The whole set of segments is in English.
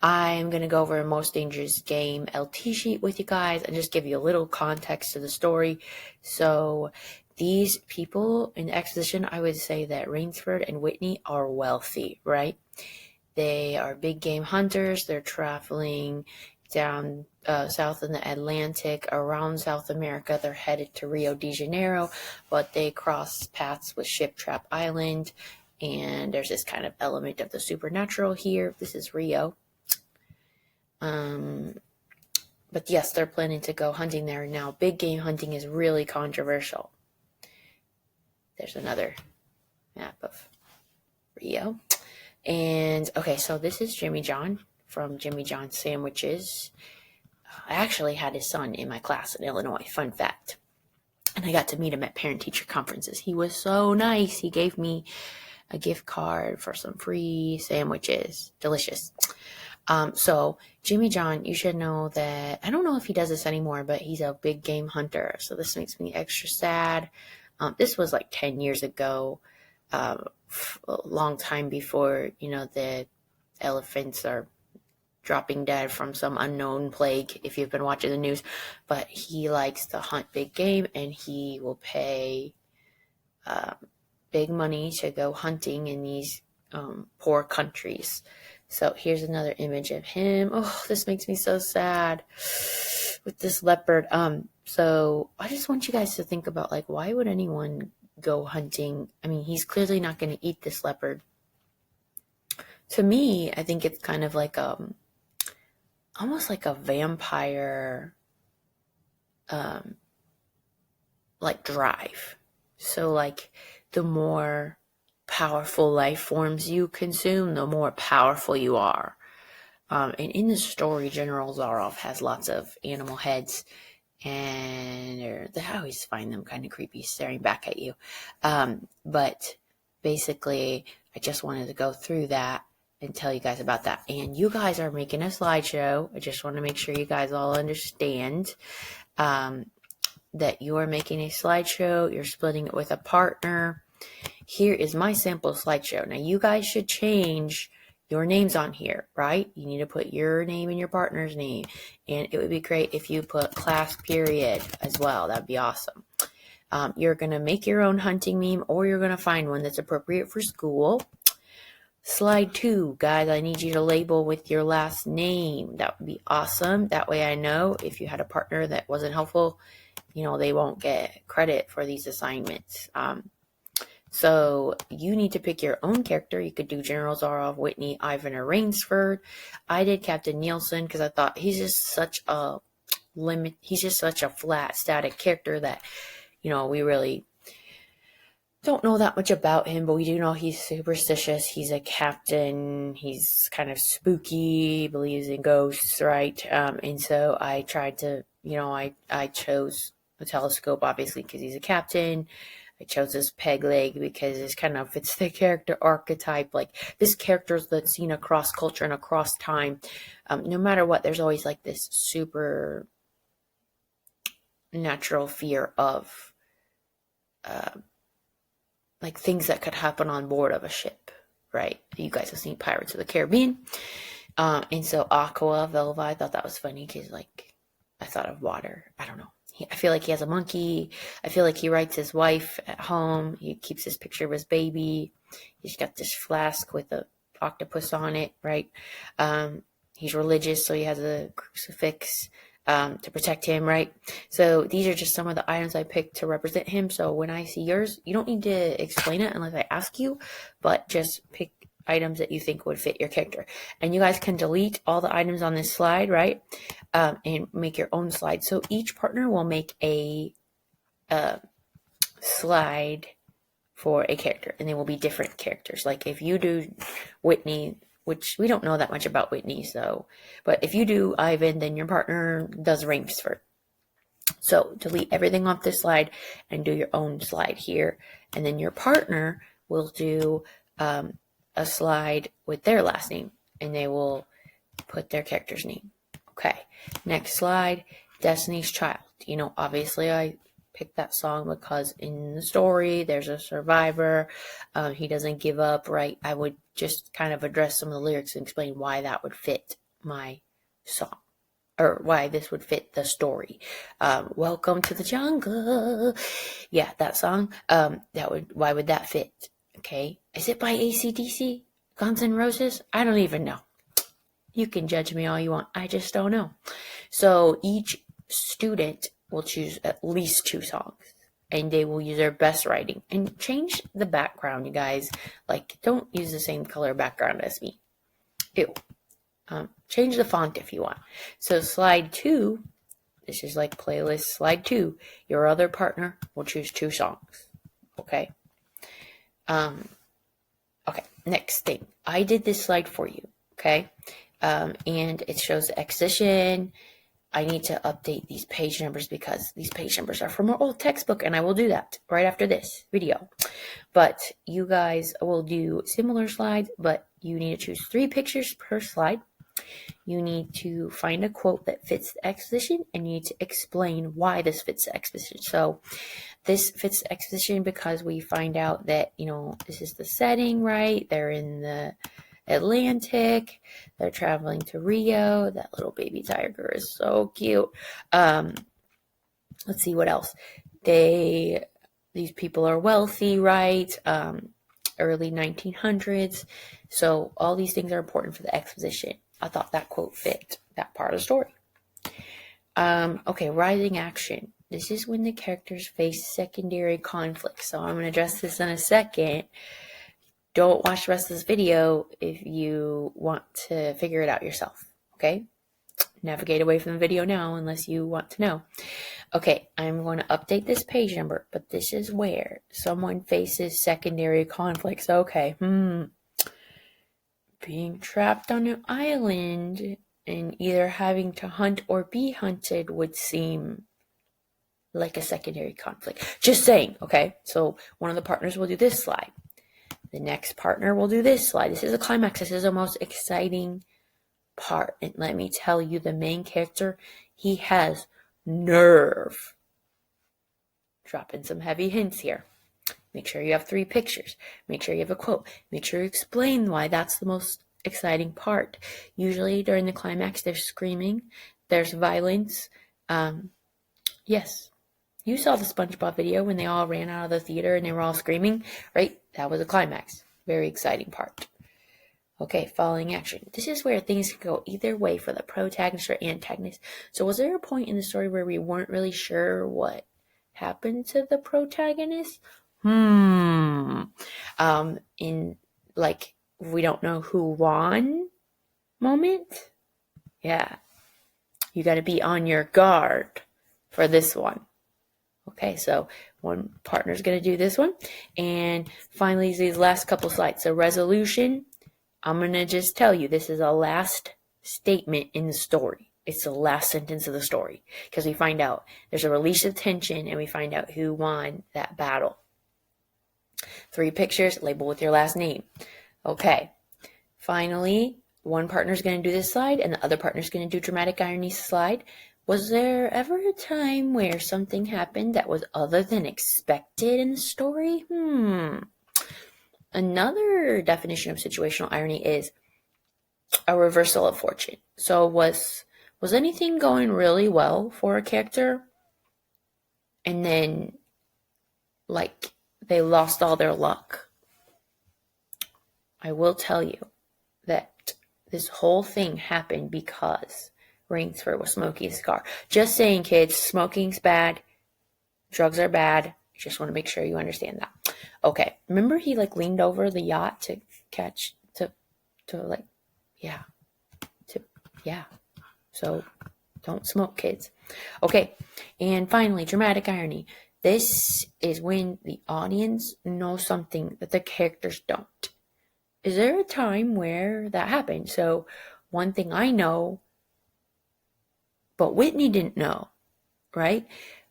I'm going to go over a Most Dangerous Game LT sheet with you guys and just give you a little context to the story. So these people in the exposition, I would say that Rainsford and Whitney are wealthy, right? They are big game hunters. They're traveling down south in the Atlantic, around South America. They're headed to Rio de Janeiro, but they cross paths with Ship Trap Island, and there's this kind of element of the supernatural here. This is Rio. But yes, they're planning to go hunting there. Now, big game hunting is really controversial. There's another map of Rio. And, okay, so this is Jimmy John from Jimmy John Sandwiches. I actually had his son in my class in Illinois, fun fact. And I got to meet him at parent-teacher conferences. He was so nice. He gave me a gift card for some free sandwiches. Delicious. So Jimmy John, you should know that, I don't know if he does this anymore, but he's a big game hunter. So this makes me extra sad. This was like 10 years ago. A long time before, the elephants are dropping dead from some unknown plague, if you've been watching the news. But he likes to hunt big game, and he will pay big money to go hunting in these poor countries. So here's another image of him. Oh, this makes me so sad with this leopard. So I just want you guys to think about, like, why would anyone go hunting? I mean, he's clearly not going to eat this leopard. To me, I think it's kind of like almost like a vampire like drive. So like the more powerful life forms you consume, the more powerful you are. And in the story, General Zaroff has lots of animal heads, and I always find them kind of creepy staring back at you. But basically, I just wanted to go through that and tell you guys about that. And you guys are making a slideshow. I just want to make sure you guys all understand that you are making a slideshow. You're splitting it with a partner. Here is my sample slideshow. Now, you guys should change your names on here, right? You need to put your name and your partner's name. And it would be great if you put class period as well. That'd be awesome. You're going to make your own hunting meme, or you're going to find one that's appropriate for school. Slide 2, guys, I need you to label with your last name. That would be awesome. That way I know if you had a partner that wasn't helpful, they won't get credit for these assignments. So you need to pick your own character. You could do General Zaroff, Whitney, Ivan, or Rainsford. I did Captain Nielsen because I thought he's just such a flat, static character that, we really don't know that much about him, but we do know he's superstitious. He's a captain. He's kind of spooky, believes in ghosts, right? And so I tried to, I chose a telescope, obviously, because he's a captain. I chose this peg leg because it kind of fits the character archetype. Like, this character that's seen across culture and across time. No matter what, there's always like this super natural fear of like things that could happen on board of a ship, right? You guys have seen Pirates of the Caribbean. And so Aqua Velva, I thought that was funny because, like, I thought of water. I don't know. I feel like he has a monkey. I feel like he writes his wife at home. He keeps his picture of his baby. He's got this flask with an octopus on it, right? He's religious, so he has a crucifix to protect him, right? So these are just some of the items I picked to represent him. So when I see yours, you don't need to explain it unless I ask you, but just pick items that you think would fit your character. And you guys can delete all the items on this slide, right? And make your own slide. So each partner will make a slide for a character, and they will be different characters. Like if you do Whitney, which we don't know that much about Whitney, but if you do Ivan, then your partner does Rainsford. So delete everything off this slide and do your own slide here. And then your partner will do a slide with their last name, and they will put their character's name. Okay, next slide, Destiny's Child. Obviously I picked that song because in the story there's a survivor. He doesn't give up, right? I would just kind of address some of the lyrics and explain why that would fit my song, or why this would fit the story. Welcome to the Jungle. Yeah, that song. Why would that fit? Okay. Is it by AC/DC? Guns N' Roses? I don't even know. You can judge me all you want. I just don't know. So each student will choose at least 2 songs, and they will use their best writing. And change the background, you guys. Like, don't use the same color background as me. Ew. Change the font if you want. So slide 2, this is like playlist slide 2. Your other partner will choose 2 songs. Okay. Okay. Next thing. I did this slide for you. Okay. And it shows the exposition. I need to update these page numbers because these page numbers are from our old textbook, and I will do that right after this video. But you guys will do similar slides, but you need to choose 3 pictures per slide. You need to find a quote that fits the exposition, and you need to explain why this fits the exposition. So this fits the exposition because we find out that, this is the setting, right? They're in the Atlantic. They're traveling to Rio. That little baby tiger is so cute. Let's see what else. These people are wealthy, right? Early 1900s. So all these things are important for the exposition. I thought that quote fit that part of the story. Okay, rising action. This is when the characters face secondary conflict. So I'm going to address this in a second. Don't watch the rest of this video if you want to figure it out yourself, okay? Navigate away from the video now unless you want to know. Okay, I'm going to update this page number, but this is where someone faces secondary conflicts. Okay, being trapped on an island and either having to hunt or be hunted would seem like a secondary conflict. Just saying, okay? So one of the partners will do this slide. The next partner will do this slide. This is a climax. This is the most exciting part. And let me tell you, the main character, he has nerve. Dropping some heavy hints here. Make sure you have 3 pictures. Make sure you have a quote. Make sure you explain why that's the most exciting part. Usually during the climax, there's screaming. There's violence. Yes. You saw the SpongeBob video when they all ran out of the theater and they were all screaming, right? That was a climax. Very exciting part. Okay, following action. This is where things can go either way for the protagonist or antagonist. So was there a point in the story where we weren't really sure what happened to the protagonist? In like, we don't know who won moment? Yeah. You got to be on your guard for this one. Okay, so one partner's going to do this one. And finally, these last couple slides. So resolution, I'm going to just tell you, this is a last statement in the story. It's the last sentence of the story. Because we find out there's a release of tension and we find out who won that battle. 3 pictures, label with your last name. Okay, finally, one partner's going to do this slide and the other partner's going to do dramatic irony slide. Was there ever a time where something happened that was other than expected in the story? Another definition of situational irony is a reversal of fortune. So was anything going really well for a character and then, like, they lost all their luck? I will tell you that this whole thing happened because Rainsford was smoking a cigar. Just saying, kids, smoking's bad. Drugs are bad. I just want to make sure you understand that. Okay. Remember he leaned over the yacht to catch, So don't smoke, kids. Okay. And finally, dramatic irony. This is when the audience knows something that the characters don't. Is there a time where that happened? So one thing I know, but Whitney didn't know, right?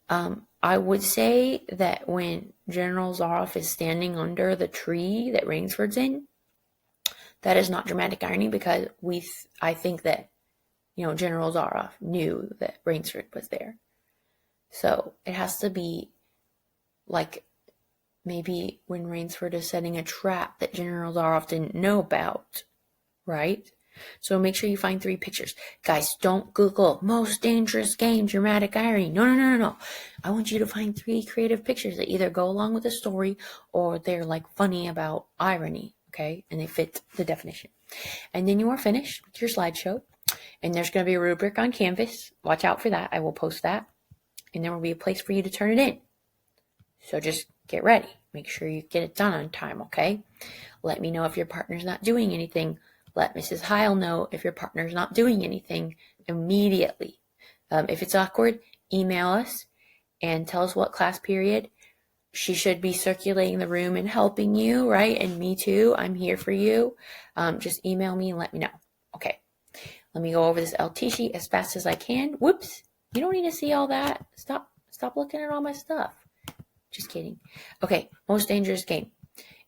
I would say that when General Zaroff is standing under the tree that Rainsford's in, that is not dramatic irony because I think that, General Zaroff knew that Rainsford was there. So it has to be like maybe when Rainsford is setting a trap that General Zaroff didn't know about, right? So make sure you find 3 pictures. Guys, don't Google most dangerous game, dramatic irony. No. I want you to find 3 creative pictures that either go along with the story or they're like funny about irony, okay? And they fit the definition. And then you are finished with your slideshow. And there's going to be a rubric on Canvas. Watch out for that. I will post that. And there will be a place for you to turn it in. So just get ready. Make sure you get it done on time, okay? Let me know if your partner's not doing anything. Let Mrs. Heil know if your partner's not doing anything immediately. If it's awkward, email us and tell us what class period. She should be circulating the room and helping you, right? And me too. I'm here for you. Just email me and let me know. Okay. Let me go over this LT sheet as fast as I can. Whoops. You don't need to see all that. Stop looking at all my stuff. Just kidding. Okay. Most dangerous game.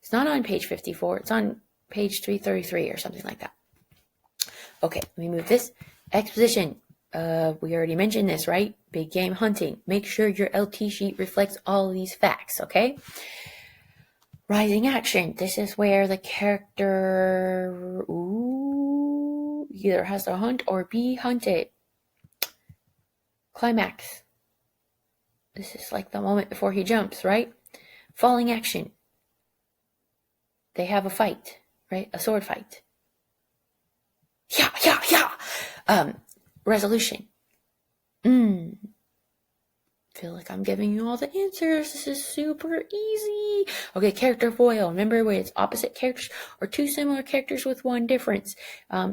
It's not on page 54. It's on page 333 or something like that. Okay, let me move this. Exposition. We already mentioned this, right? Big game hunting. Make sure your LT sheet reflects all of these facts, okay? Rising action. This is where the character either has to hunt or be hunted. Climax. This is like the moment before he jumps, right? Falling action. They have a fight. Right? A sword fight. Yeah. Resolution. Feel like I'm giving you all the answers. This is super easy. Okay, character foil. Remember where it's opposite characters or 2 similar characters with 1 difference.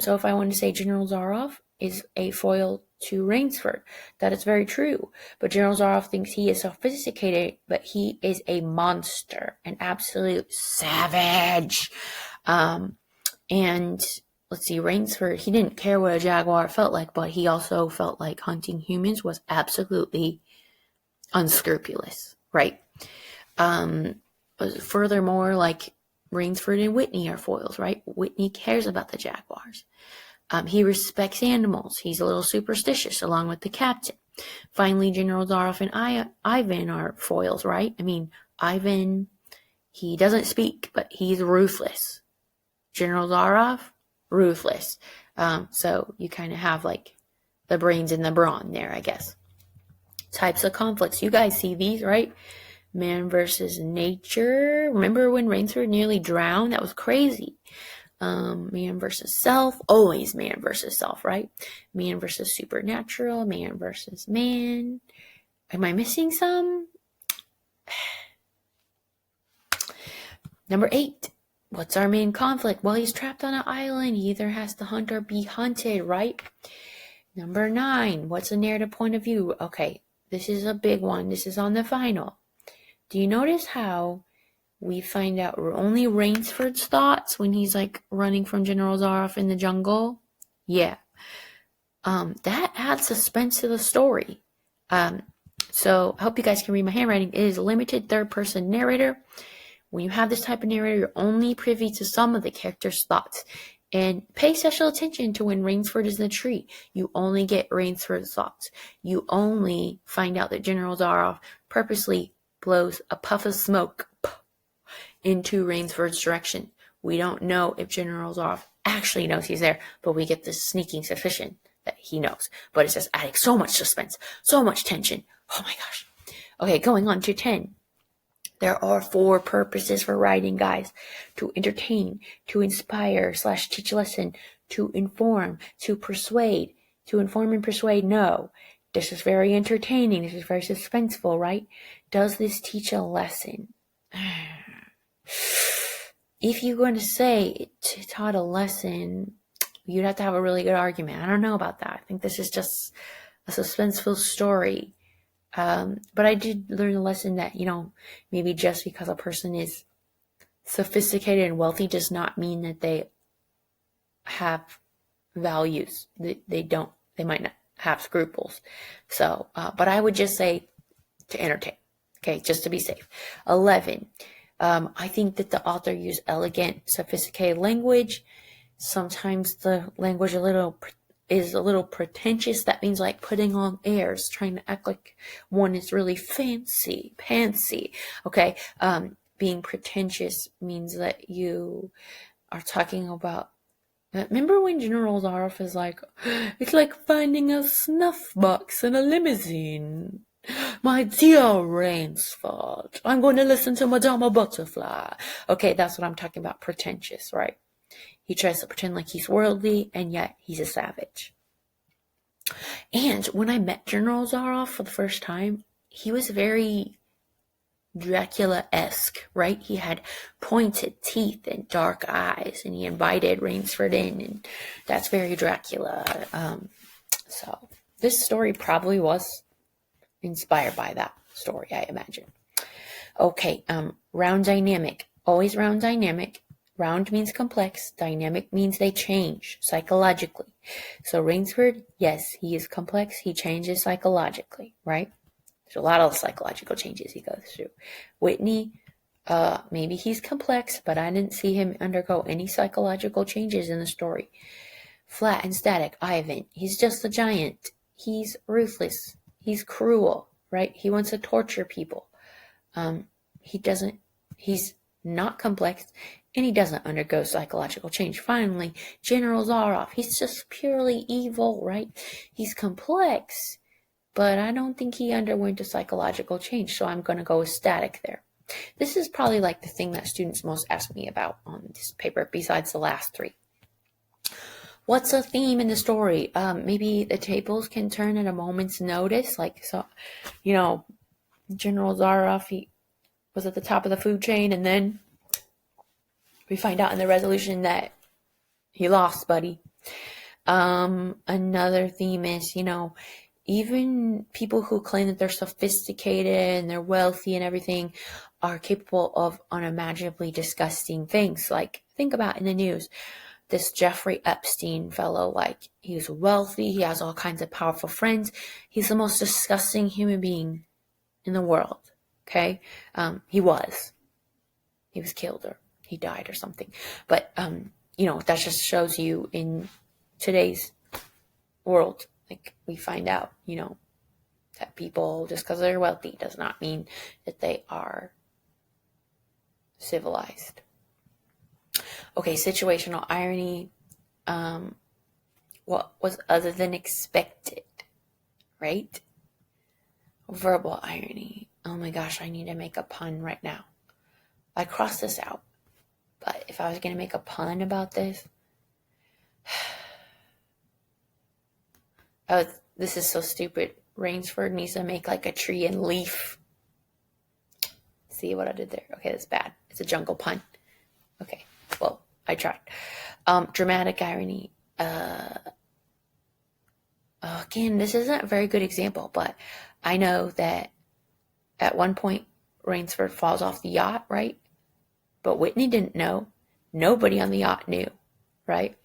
So if I wanted to say General Zaroff is a foil to Rainsford, that is very true. But General Zaroff thinks he is sophisticated, but he is a monster, an absolute savage. And let's see, Rainsford, he didn't care what a jaguar felt like, but he also felt like hunting humans was absolutely unscrupulous, right? Furthermore, like Rainsford and Whitney are foils, right? Whitney cares about the jaguars. He respects animals. He's a little superstitious, along with the captain. Finally, General Zaroff and Ivan are foils, right? I mean, Ivan, he doesn't speak, but he's ruthless. General Zaroff, ruthless. So you kind of have like the brains and the brawn there, I guess. Types of conflicts. You guys see these, right? Man versus nature. Remember when Rainsford nearly drowned? That was crazy. Man versus self. Always man versus self, right? Man versus supernatural. Man versus man. Am I missing some? Number 8. What's our main conflict? Well, he's trapped on an island. He either has to hunt or be hunted, right? Number 9. What's the narrative point of view? Okay, this is a big one. This is on the final. Do you notice how we find out only Rainsford's thoughts when he's like running from General Zaroff in the jungle? Yeah. That adds suspense to the story. So I hope you guys can read my handwriting. It is a limited third-person narrator. When you have this type of narrator, you're only privy to some of the character's thoughts. And pay special attention to when Rainsford is in the tree. You only get Rainsford's thoughts. You only find out that General Zaroff purposely blows a puff of smoke into Rainsford's direction. We don't know if General Zaroff actually knows he's there, but we get this sneaking suspicion that he knows. But it's just adding so much suspense, so much tension. Oh my gosh. Okay, going on to 10. There are 4 purposes for writing, guys. To entertain, to inspire / teach a lesson, to inform, to persuade. To inform and persuade, no. This is very entertaining. This is very suspenseful, right? Does this teach a lesson? If you're going to say it taught a lesson, you'd have to have a really good argument. I don't know about that. I think this is just a suspenseful story. But I did learn a lesson that, maybe just because a person is sophisticated and wealthy does not mean that they have values. They might not have scruples. So, but I would just say to entertain. Okay, just to be safe. 11. I think that the author used elegant, sophisticated language. Sometimes the language is a little pretentious. That means like putting on airs, trying to act like one is really fancy. Okay. Being pretentious means that you are talking about Remember when General Zaroff is like, it's like finding a snuff box in a limousine. My dear Rainsford, I'm going to listen to Madama Butterfly. Okay, that's what I'm talking about. Pretentious, right? He tries to pretend like he's worldly, and yet he's a savage. And when I met General Zaroff for the first time, he was very Dracula-esque, right? He had pointed teeth and dark eyes, and he invited Rainsford in, and that's very Dracula. So this story probably was inspired by that story, I imagine. Okay, round dynamic. Always round dynamic. Round means complex. Dynamic means they change psychologically. So Rainsford, yes, he is complex. He changes psychologically, right? There's a lot of psychological changes he goes through. Whitney, maybe he's complex, but I didn't see him undergo any psychological changes in the story. Flat and static, Ivan, he's just a giant. He's ruthless. He's cruel, right? He wants to torture people. He's not complex, and he doesn't undergo psychological change. Finally, General Zaroff, he's just purely evil, right? He's complex, but I don't think he underwent a psychological change, so I'm going to go with static there. This is probably like the thing that students most ask me about on this paper, besides the last three. What's a theme in the story? Maybe the tables can turn at a moment's notice. Like, so, General Zaroff, he was at the top of the food chain, and then we find out in the resolution that he lost, buddy. Another theme is, even people who claim that they're sophisticated and they're wealthy and everything are capable of unimaginably disgusting things. Like, think about in the news, this Jeffrey Epstein fellow, like, he's wealthy, he has all kinds of powerful friends. He's the most disgusting human being in the world, okay? He was killed, or he died or something. But, that just shows you in today's world, like, we find out, that people, just because they're wealthy, does not mean that they are civilized. Okay, situational irony. What was other than expected, right? Verbal irony. Oh my gosh, I need to make a pun right now. I crossed this out. But if I was going to make a pun about this, this is so stupid. Rainsford needs to make like a tree and leaf. See what I did there? Okay, that's bad. It's a jungle pun. Okay, well, I tried. Dramatic irony. Again, this isn't a very good example, but I know that at one point Rainsford falls off the yacht, right? But Whitney didn't know. Nobody on the yacht knew, right?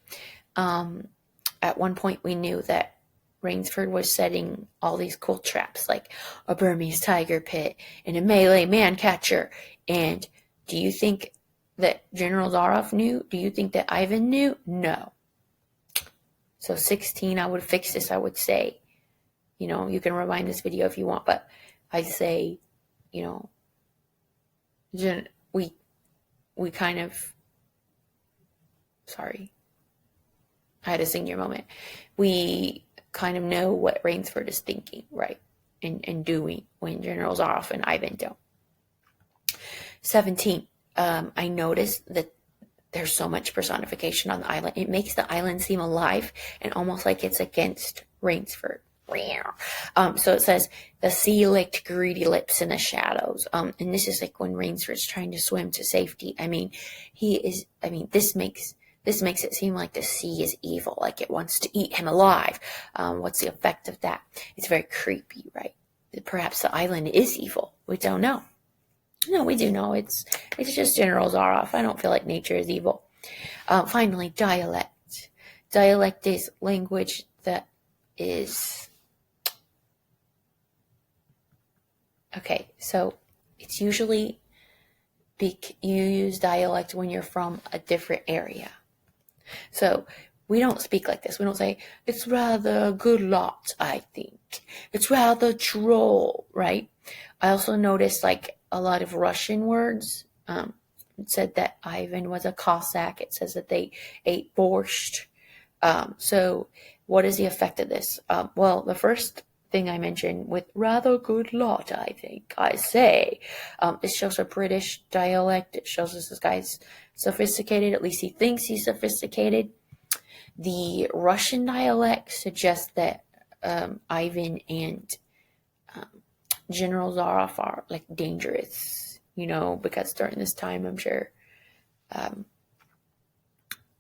At one point we knew that Rainsford was setting all these cool traps, like a Burmese tiger pit and a Malay man catcher. And do you think that General Zaroff knew? Do you think that Ivan knew? No. So 16, I would fix this. I would say, you can rewind this video if you want, but I say, we kind of, sorry, I had a senior moment. We kind of know what Rainsford is thinking, right, and doing when General Zaroff and Ivan don't. 17, I noticed that there's so much personification on the island. It makes the island seem alive and almost like it's against Rainsford. So it says, the sea licked greedy lips in the shadows. And this is like when Rainsford's trying to swim to safety. This makes it seem like the sea is evil, like it wants to eat him alive. What's the effect of that? It's very creepy, right? Perhaps the island is evil. We don't know. No, we do know. It's just General Zaroff. I don't feel like nature is evil. Finally, dialect. Dialect is language that is... Okay, so it's usually... you use dialect when you're from a different area. So we don't speak like this. We don't say, it's rather a good lot, I think. It's rather droll, right? I also noticed like a lot of Russian words, said that Ivan was a Cossack. It says that they ate borscht. So what is the effect of this? Well, the first thing I mentioned, with rather good lot, I think I say, it shows a British dialect. It shows us this guy's sophisticated. At least he thinks he's sophisticated. The Russian dialect suggests that Ivan and General Zaroff are like dangerous, because during this time, I'm sure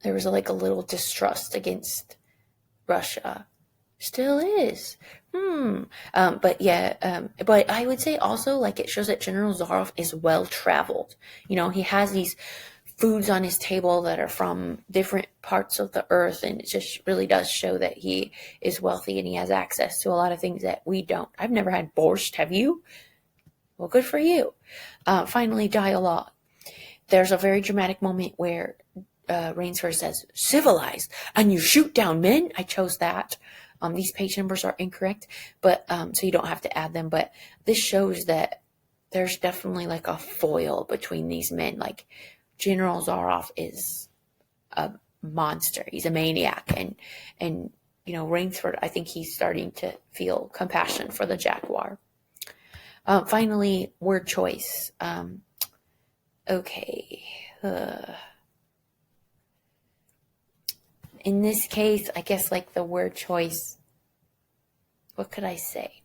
there was like a little distrust against Russia. Still is. But I would say also, like, it shows that General Zaroff is well traveled. He has these foods on his table that are from different parts of the earth, and it just really does show that he is wealthy and he has access to a lot of things that we don't. I've never had borscht, have you? Well, good for you. Finally, dialogue. There's a very dramatic moment where Rainsford says, civilized, and you shoot down men. I chose that. These page numbers are incorrect, but so you don't have to add them. But this shows that there's definitely like a foil between these men. Like, General Zaroff is a monster. He's a maniac. And Rainsford, I think he's starting to feel compassion for the Jaguar. Finally, word choice. Okay. In this case, I guess like the word choice, what could I say?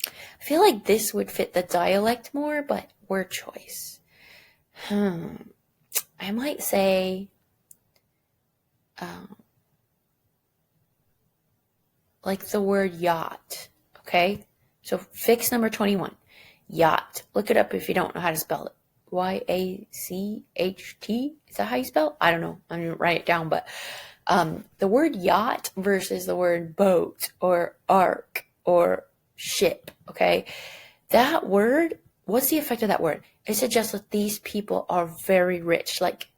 I feel like this would fit the dialect more, but word choice. I might say, like the word yacht. Okay? So fix number 21. Yacht. Look it up if you don't know how to spell it. Y-A-C-H-T? Is that how you spell it? I don't know. I'm going to write it down. But the word yacht versus the word boat or ark or ship. Okay? That word, what's the effect of that word? It suggests that these people are very rich. Like,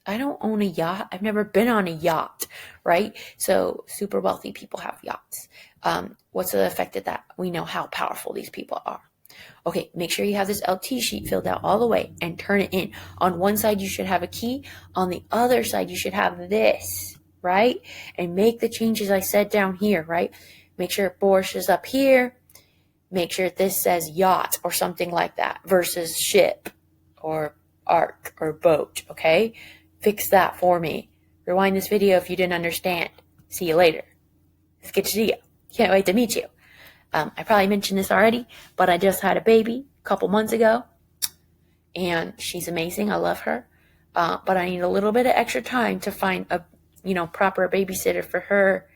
I don't own a yacht. I've never been on a yacht, right? So super wealthy people have yachts. What's the effect of that? We know how powerful these people are. Okay, make sure you have this LT sheet filled out all the way and turn it in. On one side, you should have a key. On the other side, you should have this, right? And make the changes I said down here, right? Make sure borscht is up here. Make sure this says yacht or something like that versus ship or ark or boat, okay? Fix that for me. Rewind this video if you didn't understand. See you later. It's good to see you. Can't wait to meet you. I probably mentioned this already, but I just had a baby a couple months ago, and she's amazing. I love her. But I need a little bit of extra time to find a, proper babysitter for her.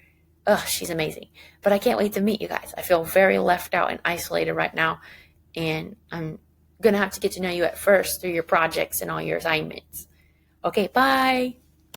She's amazing. But I can't wait to meet you guys. I feel very left out and isolated right now, and I'm going to have to get to know you at first through your projects and all your assignments. Okay, bye.